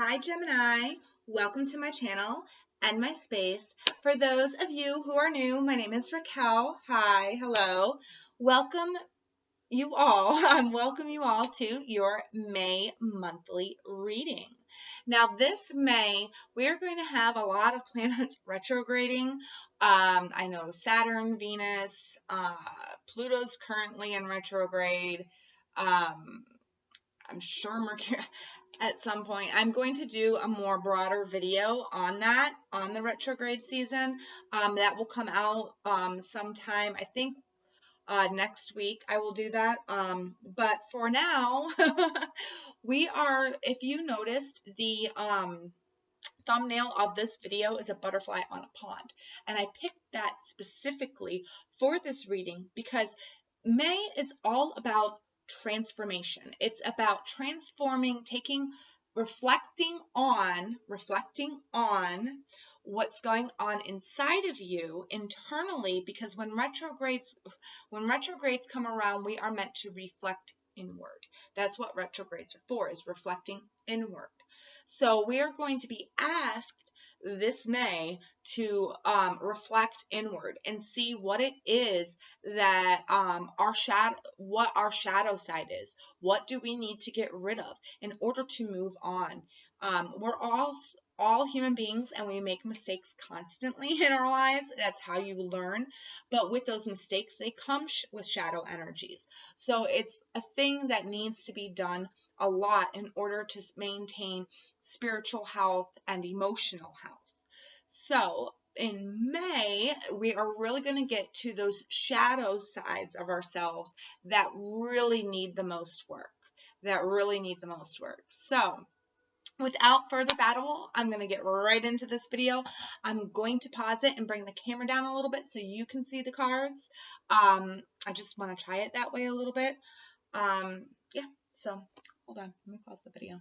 Hi Gemini, welcome to my channel and my space. For those of you who are new, my name is Racquel. Hi, hello. Welcome you all. Welcome you all to your May monthly reading. Now this May, we're going to have a lot of planets retrograding. I know Saturn, Venus, Pluto's currently in retrograde. I'm sure Mercury at some point. I'm going to do a more broader video on that, on the retrograde season. That will come out sometime, I think next week I will do that. But for now, we are, if you noticed, the thumbnail of this video is a butterfly on a pond. And I picked that specifically for this reading because May is all about transformation. It's about transforming, reflecting on what's going on inside of you internally, because when retrogrades come around, we are meant to reflect inward. That's what retrogrades are for, is reflecting inward. So we are going to be asked this May to reflect inward and see what it is that what our shadow side is. What do we need to get rid of in order to move on? We're all human beings and we make mistakes constantly in our lives. That's how you learn. But with those mistakes, they come with shadow energies. So it's a thing that needs to be done a lot in order to maintain spiritual health and emotional health. So in May, we are really going to get to those shadow sides of ourselves that really need the most work. So without further ado, I'm going to get right into this video. I'm going to pause it and bring the camera down a little bit so you can see the cards. I just want to try it that way a little bit. Yeah, so hold on, let me pause the video.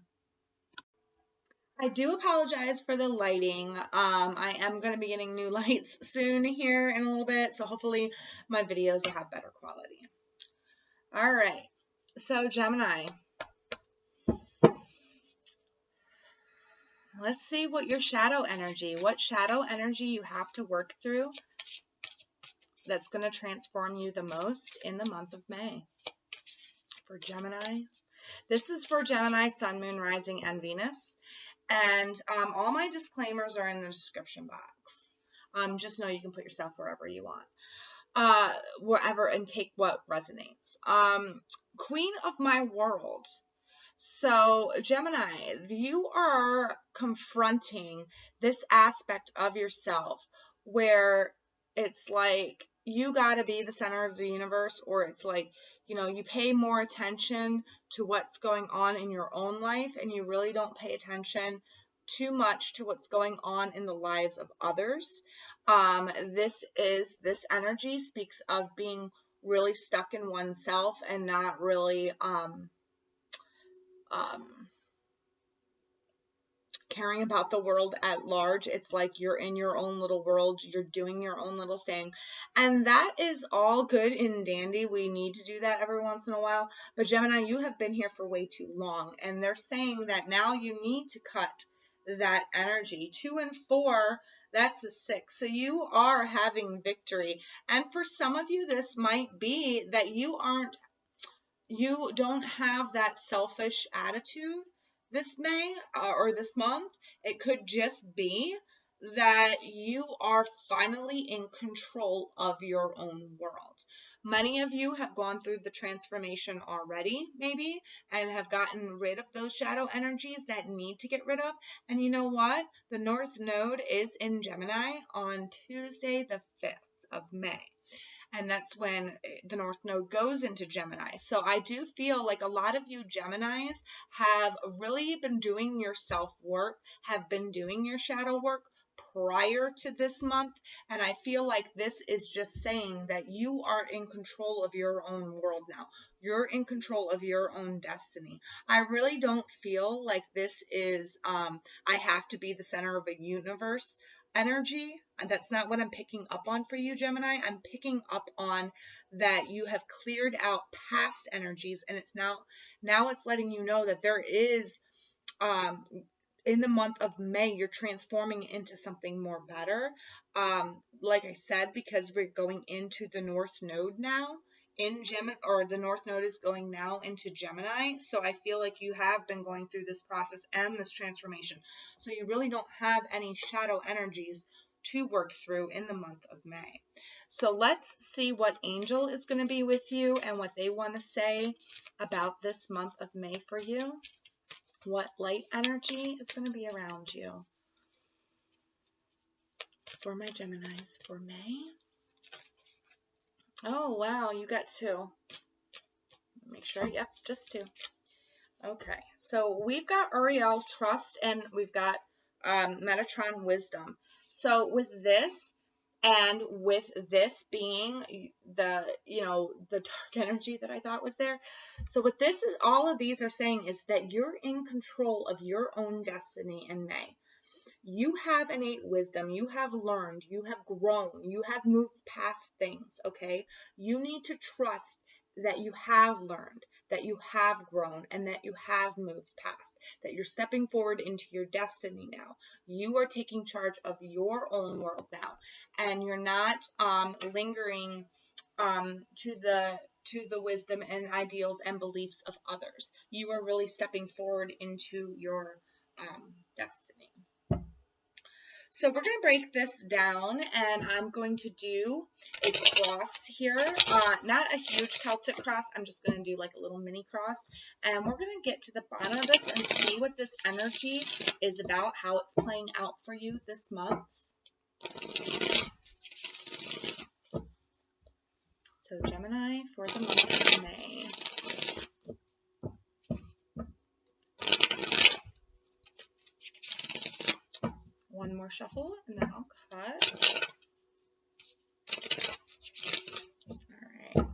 I do apologize for the lighting. I am going to be getting new lights soon here in a little bit, so hopefully my videos will have better quality. All right, so Gemini, let's see what shadow energy you have to work through that's going to transform you the most in the month of May. For Gemini, this is for Gemini, Sun, Moon, Rising, and Venus. And all my disclaimers are in the description box. Just know you can put yourself wherever you want. Wherever, and take what resonates. Queen of my world. So Gemini, you are confronting this aspect of yourself where it's like you got to be the center of the universe, or it's like, you pay more attention to what's going on in your own life and you really don't pay attention too much to what's going on in the lives of others. This energy speaks of being really stuck in oneself and not really caring about the world at large. It's like you're in your own little world, you're doing your own little thing, and that is all good and dandy. We need to do that every once in a while, but Gemini, you have been here for way too long, and they're saying that now you need to cut that energy. 2 and 4, that's a 6, so you are having victory. And for some of you, this might be that you don't have that selfish attitude this May or this month. It could just be that you are finally in control of your own world. Many of you have gone through the transformation already, maybe, and have gotten rid of those shadow energies that need to get rid of. And you know what? The North Node is in Gemini on Tuesday, the 5th of May. And that's when the North Node goes into Gemini. So I do feel like a lot of you Geminis have really been doing your self-work, have been doing your shadow work prior to this month. And I feel like this is just saying that you are in control of your own world now. You're in control of your own destiny. I really don't feel like this is, I have to be the center of a universe energy. And that's not what I'm picking up on for you, Gemini. I'm picking up on that you have cleared out past energies, and it's now it's letting you know that there is in the month of May, you're transforming into something more better. Like I said, because we're going into the North Node now in Gemini, or the North Node is going now into Gemini. So I feel like you have been going through this process and this transformation. So you really don't have any shadow energies to work through in the month of May. So let's see what angel is going to be with you and what they want to say about this month of May for you. What light energy is going to be around you for my Geminis for May? Oh, wow, you got two. Make sure, yep, just two. Okay, so we've got Uriel Trust and we've got Metatron Wisdom. So with this, and with this being the, the dark energy that I thought was there. So what this is, all of these are saying is that you're in control of your own destiny in May. You have innate wisdom. You have learned. You have grown. You have moved past things, okay? You need to trust that you have learned, that you have grown, and that you have moved past, that you're stepping forward into your destiny now. You are taking charge of your own world now, and you're not lingering to the wisdom and ideals and beliefs of others. You are really stepping forward into your destiny. So we're going to break this down, and I'm going to do a cross here, not a huge Celtic cross. I'm just going to do like a little mini cross, and we're going to get to the bottom of this and see what this energy is about, how it's playing out for you this month. So Gemini for the month of May. One more shuffle, and then I'll cut. All right.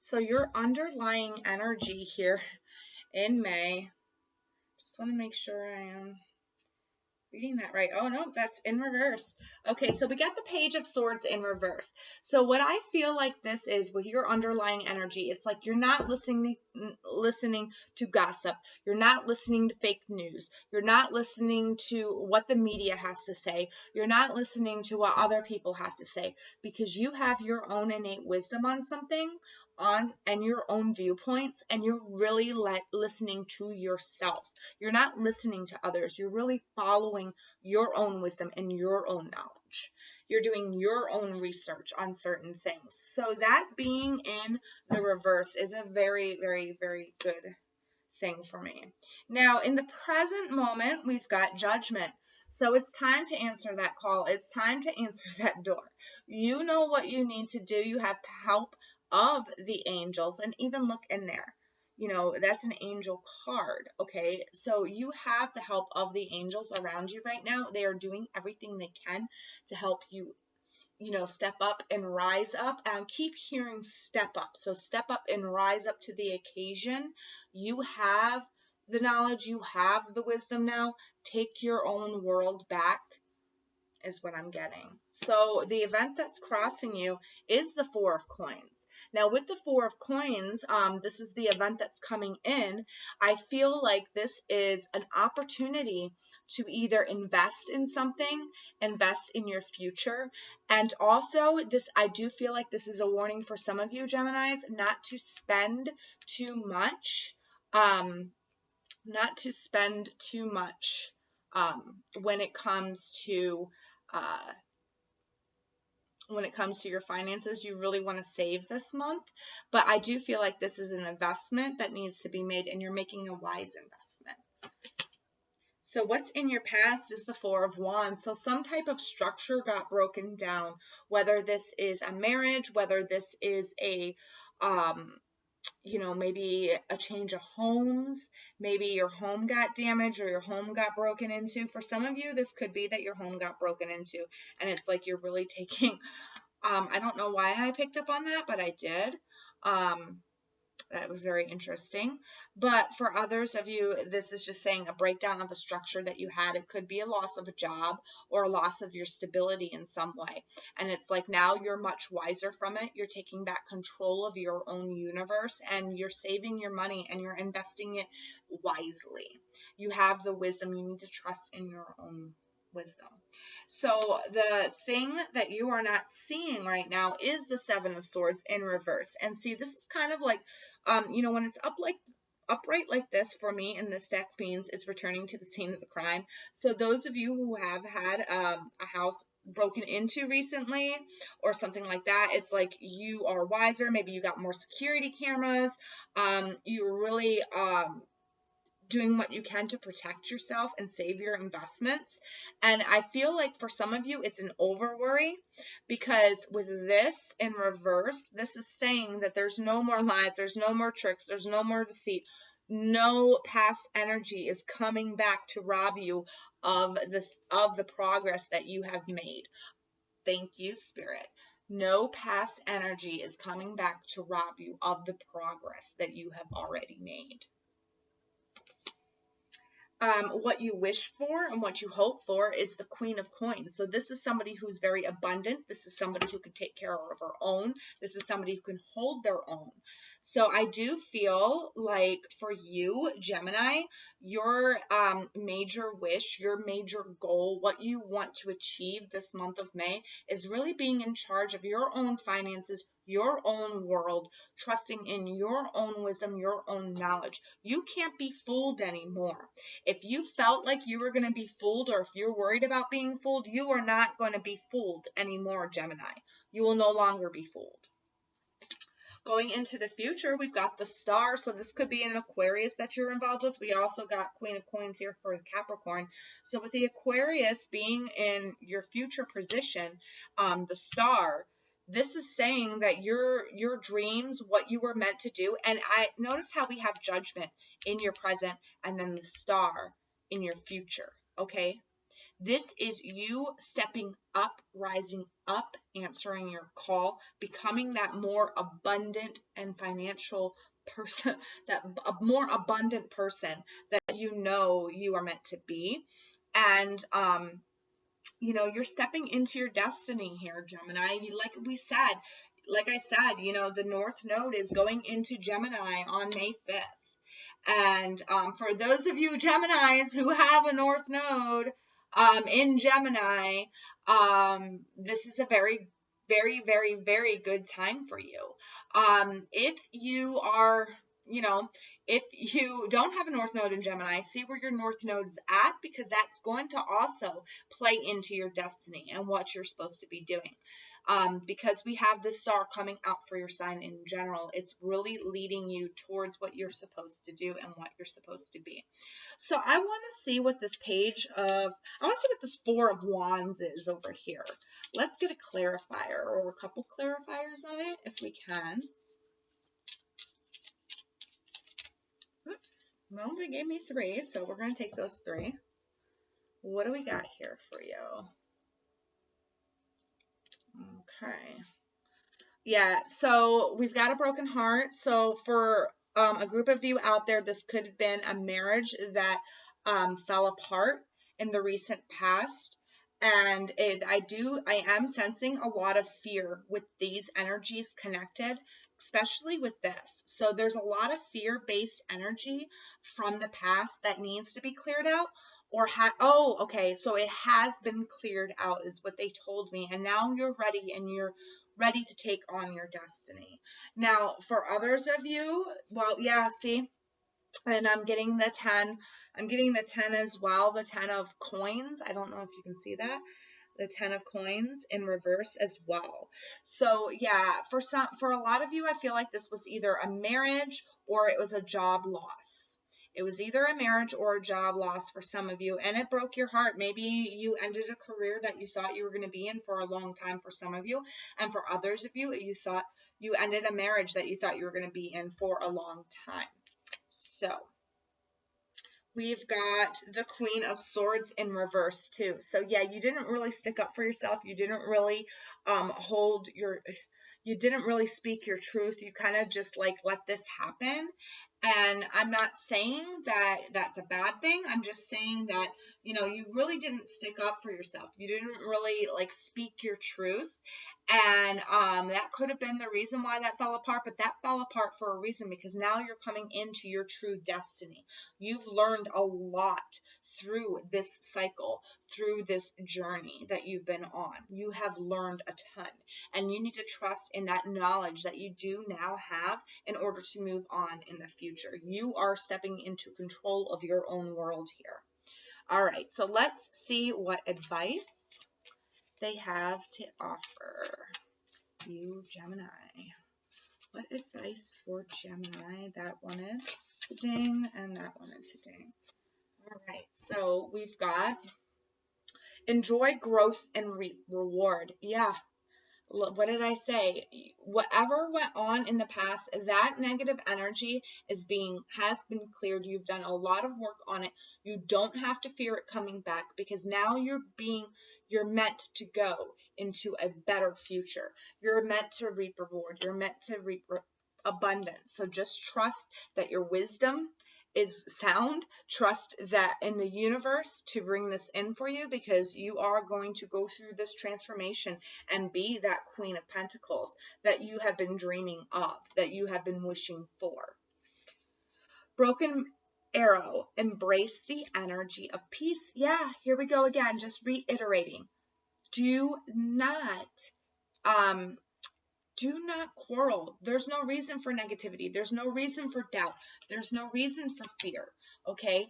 So your underlying energy here in May, just want to make sure I am reading that right. Oh, no, that's in reverse. Okay, so we got the Page of Swords in reverse. So what I feel like this is with your underlying energy, it's like you're not listening to gossip. You're not listening to fake news. You're not listening to what the media has to say. You're not listening to what other people have to say, because you have your own innate wisdom on something, and your own viewpoints, and you're really listening to yourself. You're not listening to others. You're really following your own wisdom and your own knowledge. You're doing your own research on certain things. So that being in the reverse is a very, very, very good thing for me. Now, in the present moment, we've got Judgment. So it's time to answer that call. It's time to answer that door. You know what you need to do. You have help of the angels, and even look in there. That's an angel card, okay? So you have the help of the angels around you right now. They are doing everything they can to help you, step up and rise up. And I keep hearing step up. So step up and rise up to the occasion. You have the knowledge. You have the wisdom now. Take your own world back is what I'm getting. So the event that's crossing you is the Four of Coins. Now with the Four of Coins, this is the event that's coming in. I feel like this is an opportunity to either invest in something, invest in your future, and also I do feel like this is a warning for some of you Geminis not to spend too much, when it comes to your finances. You really want to save this month, but I do feel like this is an investment that needs to be made, and you're making a wise investment. So what's in your past is the Four of Wands. So some type of structure got broken down, whether this is a marriage, whether this is a maybe a change of homes, maybe your home got damaged or your home got broken into. For some of you, this could be that your home got broken into, and it's like you're really taking, I don't know why I picked up on that, but I did. That was very interesting. But for others of you, this is just saying a breakdown of a structure that you had. It could be a loss of a job or a loss of your stability in some way. And it's like now you're much wiser from it. You're taking back control of your own universe, and you're saving your money and you're investing it wisely. You have the wisdom. You need to trust in your own wisdom. So the thing that you are not seeing right now is the Seven of Swords in reverse. And see, this is kind of like, when it's upright like this for me in this deck means it's returning to the scene of the crime. So those of you who have had a house broken into recently or something like that, it's like you are wiser. Maybe you got more security cameras. You're really doing what you can to protect yourself and save your investments. And I feel like for some of you, it's an over worry, because with this in reverse, this is saying that there's no more lies, there's no more tricks, there's no more deceit. No past energy is coming back to rob you of the progress that you have made. Thank you, Spirit. No past energy is coming back to rob you of the progress that you have already made. What you wish for and what you hope for is the Queen of Coins. So this is somebody who's very abundant. This is somebody who can take care of her own. This is somebody who can hold their own. So I do feel like for you, Gemini, your major wish, your major goal, what you want to achieve this month of May is really being in charge of your own finances, your own world, trusting in your own wisdom, your own knowledge. You can't be fooled anymore. If you felt like you were going to be fooled, or if you're worried about being fooled, you are not going to be fooled anymore, Gemini. You will no longer be fooled. Going into the future, we've got the Star. So this could be an Aquarius that you're involved with. We also got Queen of Coins here for Capricorn. So with the Aquarius being in your future position, the Star, this is saying that your dreams, what you were meant to do. And I notice how we have Judgment in your present and then the Star in your future. Okay. This is you stepping up, rising up, answering your call, becoming that more abundant and financial person, that a more abundant person that you know you are meant to be. And, you're stepping into your destiny here, Gemini. Like I said, the North Node is going into Gemini on May 5th. And for those of you Geminis who have a North Node in Gemini, this is a very, very, very, very good time for you. If you are, if you don't have a North Node in Gemini, see where your North Node is at, because that's going to also play into your destiny and what you're supposed to be doing. Because we have this Star coming out for your sign in general, it's really leading you towards what you're supposed to do and what you're supposed to be. So I want to see what this Four of Wands is over here. Let's get a clarifier or a couple clarifiers on it if we can. Oops. Well, they gave me 3, so we're going to take those 3. What do we got here for you? Okay. Yeah, so we've got a broken heart. So for a group of you out there, this could have been a marriage that fell apart in the recent past. And I am sensing a lot of fear with these energies connected, especially with this. So there's a lot of fear-based energy from the past that needs to be cleared out. Okay, so it has been cleared out is what they told me. And now you're ready, and you're ready to take on your destiny. Now, for others of you, well, yeah, see, and I'm getting the 10. I'm getting the 10 as well, the 10 of coins. I don't know if you can see that. The 10 of coins in reverse as well. So yeah, for a lot of you, I feel like this was either a marriage or it was a job loss. It was either a marriage or a job loss for some of you, and it broke your heart. Maybe you ended a career that you thought you were going to be in for a long time for some of you, and for others of you, you thought you ended a marriage that you thought you were going to be in for a long time. So we've got the Queen of Swords in reverse too. So yeah, you didn't really stick up for yourself. You didn't really you didn't really speak your truth. You kind of just like let this happen. And I'm not saying that that's a bad thing. I'm just saying that, you know, you really didn't stick up for yourself. You didn't really like speak your truth. And that could have been the reason why that fell apart, but that fell apart for a reason, because now you're coming into your true destiny. You've learned a lot through this cycle, through this journey that you've been on. You have learned a ton, and you need to trust in that knowledge that you do now have in order to move on in the future. You are stepping into control of your own world here. All right, so let's see what advice they have to offer you, Gemini. What advice for Gemini? That wanted to ding, and that wanted to ding. All right, so we've got enjoy growth and reward. Yeah, what did I say? Whatever went on in the past, that negative energy has been cleared. You've done a lot of work on it. You don't have to fear it coming back, because now you're meant to go into a better future. You're meant to reap reward. You're meant to reap abundance. So just trust that your wisdom is sound. Trust that in the universe to bring this in for you, because you are going to go through this transformation and be that Queen of Pentacles that you have been dreaming of, that you have been wishing for. Broken arrow, embrace the energy of peace. Yeah, here we go again, just reiterating. Do not quarrel. There's no reason for negativity. There's no reason for doubt. There's no reason for fear. Okay?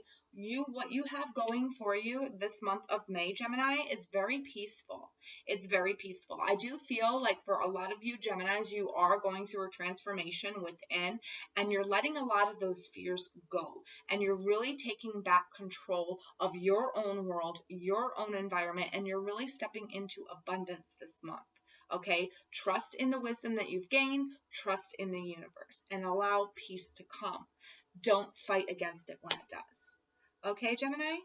What you have going for you this month of May, Gemini, is very peaceful. It's very peaceful. I do feel like for a lot of you Geminis, you are going through a transformation within, and you're letting a lot of those fears go. And you're really taking back control of your own world, your own environment, and you're really stepping into abundance this month. Okay, trust in the wisdom that you've gained, trust in the universe, and allow peace to come. Don't fight against it when it does. Okay, Gemini?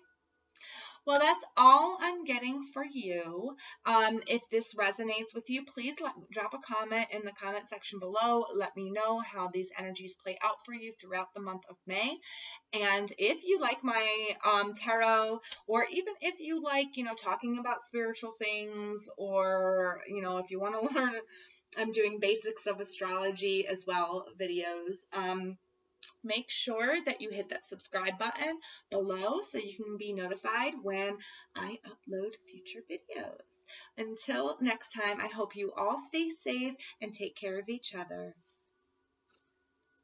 Well, that's all I'm getting for you. If this resonates with you, please drop a comment in the comment section below. Let me know how these energies play out for you throughout the month of May. And if you like my tarot, or even if you like, talking about spiritual things, or, if you want to learn, I'm doing basics of astrology as well, videos. Make sure that you hit that subscribe button below so you can be notified when I upload future videos. Until next time, I hope you all stay safe and take care of each other.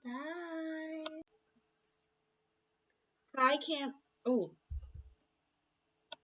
Bye. I can't. Oh.